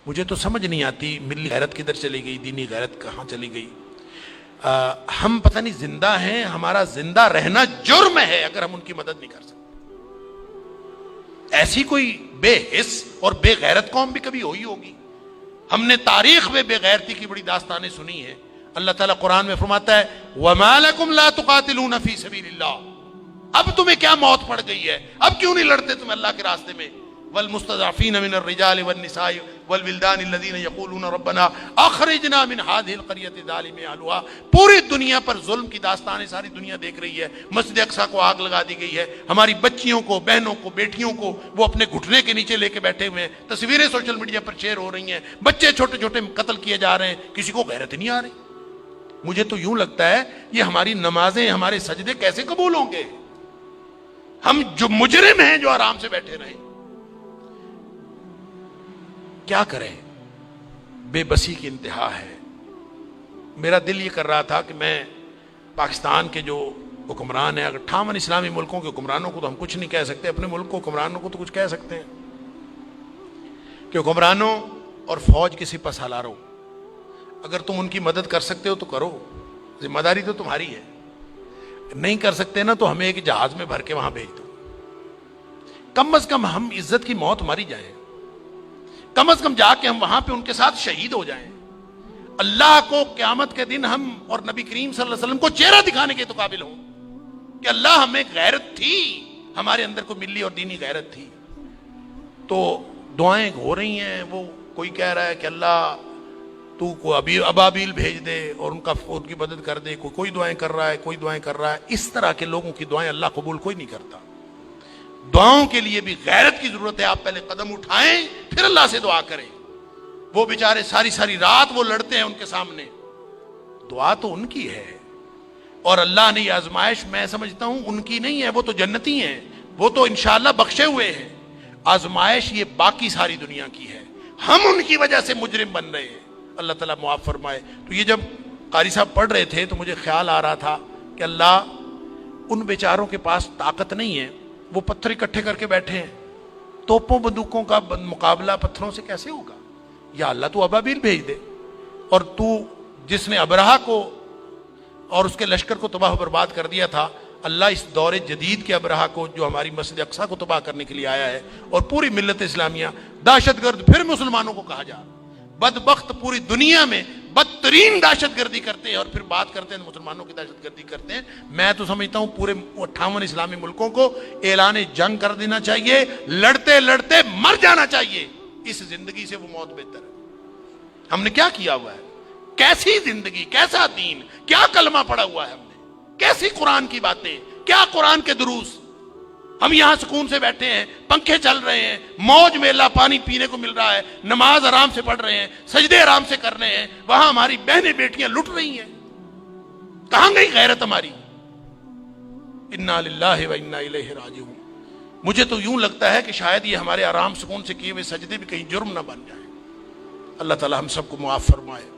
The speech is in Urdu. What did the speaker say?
مجھے تو سمجھ نہیں آتی ملی غیرت کدھر چلی گئی، دینی غیرت کہاں چلی گئی۔ ہم پتہ نہیں زندہ ہیں، ہمارا زندہ رہنا جرم ہے اگر ہم ان کی مدد نہیں کر سکتے۔ ایسی کوئی بے حس اور بے غیرت قوم بھی کبھی ہوئی ہوگی؟ ہم نے تاریخ میں بے غیرتی کی بڑی داستانیں سنی ہیں۔ اللہ تعالیٰ قرآن میں فرماتا ہے وَمَا لَكُمْ لَا تُقَاتِلُونَ فِي سَبِيلِ اللَّهِ، اب تمہیں کیا موت پڑ گئی ہے، اب کیوں نہیں لڑتے تم اللہ کے راستے میں؟ والمستضعفین من الرجال والنساء والولدان الذین یقولون ربنا اخرجنا من هذه القرية الظالم اهلها۔ پوری دنیا پر ظلم کی داستانیں ساری دنیا دیکھ رہی ہے۔ مسجد اقصی کو آگ لگا دی گئی ہے، ہماری بچیوں کو، بہنوں کو، بیٹیوں کو وہ اپنے گھٹنے کے نیچے لے کے بیٹھے ہوئے ہیں، تصویریں سوشل میڈیا پر شیئر ہو رہی ہیں، بچے چھوٹے چھوٹے قتل کیے جا رہے ہیں، کسی کو غیرت نہیں آ رہی۔ مجھے تو یوں لگتا ہے یہ ہماری نمازیں، ہمارے سجدے کیسے قبول ہوں گے؟ ہم جو مجرم ہیں جو آرام سے بیٹھے رہیں، کیا کریں؟ بے بسی کی انتہا ہے۔ میرا دل یہ کر رہا تھا کہ میں پاکستان کے جو حکمران ہیں، اگر 58 اسلامی ملکوں کے حکمرانوں کو تو ہم کچھ نہیں کہہ سکتے، اپنے ملک کو حکمرانوں کو تو کچھ کہہ سکتے ہیں کہ حکمرانوں اور فوج کے سپہ سالاروں، اگر تم ان کی مدد کر سکتے ہو تو کرو، ذمہ داری تو تمہاری ہے۔ نہیں کر سکتے نا تو ہمیں ایک جہاز میں بھر کے وہاں بھیج دو، کم از کم ہم عزت کی موت ماری جائیں، کم از کم جا کے ہم وہاں پہ ان کے ساتھ شہید ہو جائیں، اللہ کو قیامت کے دن ہم اور نبی کریم صلی اللہ علیہ وسلم کو چہرہ دکھانے کے تو قابل ہوں کہ اللہ ہمیں غیرت تھی، ہمارے اندر کو ملی اور دینی غیرت تھی۔ تو دعائیں ہو رہی ہیں، وہ کوئی کہہ رہا ہے کہ اللہ تو کو ابابیل بھیج دے اور ان کی مدد کر دے، کوئی دعائیں کر رہا ہے، کوئی دعائیں کر رہا ہے۔ اس طرح کے لوگوں کی دعائیں اللہ قبول کوئی نہیں کرتا۔ دعاؤں کے لیے بھی غیرت کی ضرورت ہے، آپ پہلے قدم اٹھائیں پھر اللہ سے دعا کریں۔ وہ بیچارے ساری ساری رات وہ لڑتے ہیں ان کے سامنے، دعا تو ان کی ہے، اور اللہ نے یہ آزمائش میں سمجھتا ہوں ان کی نہیں ہے، وہ تو جنتی ہیں، وہ تو انشاءاللہ بخشے ہوئے ہیں۔ آزمائش یہ باقی ساری دنیا کی ہے، ہم ان کی وجہ سے مجرم بن رہے ہیں، اللہ تعالیٰ معاف فرمائے۔ تو یہ جب قاری صاحب پڑھ رہے تھے تو مجھے خیال آ رہا تھا کہ اللہ ان بیچاروں کے پاس طاقت نہیں ہے، وہ پتھر اکٹھے کر کے بیٹھے ہیں، توپوں بندوقوں کا مقابلہ پتھروں سے کیسے ہوگا؟ یا اللہ تو ابابیل بھیج دے، اور تو جس نے ابرہہ کو اور اس کے لشکر کو تباہ و برباد کر دیا تھا، اللہ اس دور جدید کے ابرہہ کو جو ہماری مسجد اقصی کو تباہ کرنے کے لیے آیا ہے اور پوری ملت اسلامیہ دہشت گرد پھر مسلمانوں کو کہا جا، بدبخت پوری دنیا میں بدترین دہشت گردی کرتے ہیں اور پھر بات کرتے ہیں مسلمانوں کی دہشت گردی کرتے ہیں۔ میں تو سمجھتا ہوں پورے 58 اسلامی ملکوں کو اعلان جنگ کر دینا چاہیے، لڑتے لڑتے مر جانا چاہیے، اس زندگی سے وہ موت بہتر ہے۔ ہم نے کیا کیا ہوا ہے؟ کیسی زندگی، کیسا دین، کیا کلمہ پڑا ہوا ہے ہم نے، کیسی قرآن کی باتیں، کیا قرآن کے دروس۔ ہم یہاں سکون سے بیٹھے ہیں، پنکھے چل رہے ہیں، موج میلہ پانی پینے کو مل رہا ہے، نماز آرام سے پڑھ رہے ہیں، سجدے آرام سے کر رہے ہیں، وہاں ہماری بہنیں بیٹیاں لٹ رہی ہیں۔ کہاں گئی غیرت ہماری؟ انا للہ و انا الیہ راجعون۔ مجھے تو یوں لگتا ہے کہ شاید یہ ہمارے آرام سکون سے کیے ہوئے سجدے بھی کہیں جرم نہ بن جائیں۔ اللہ تعالی ہم سب کو معاف فرمائے۔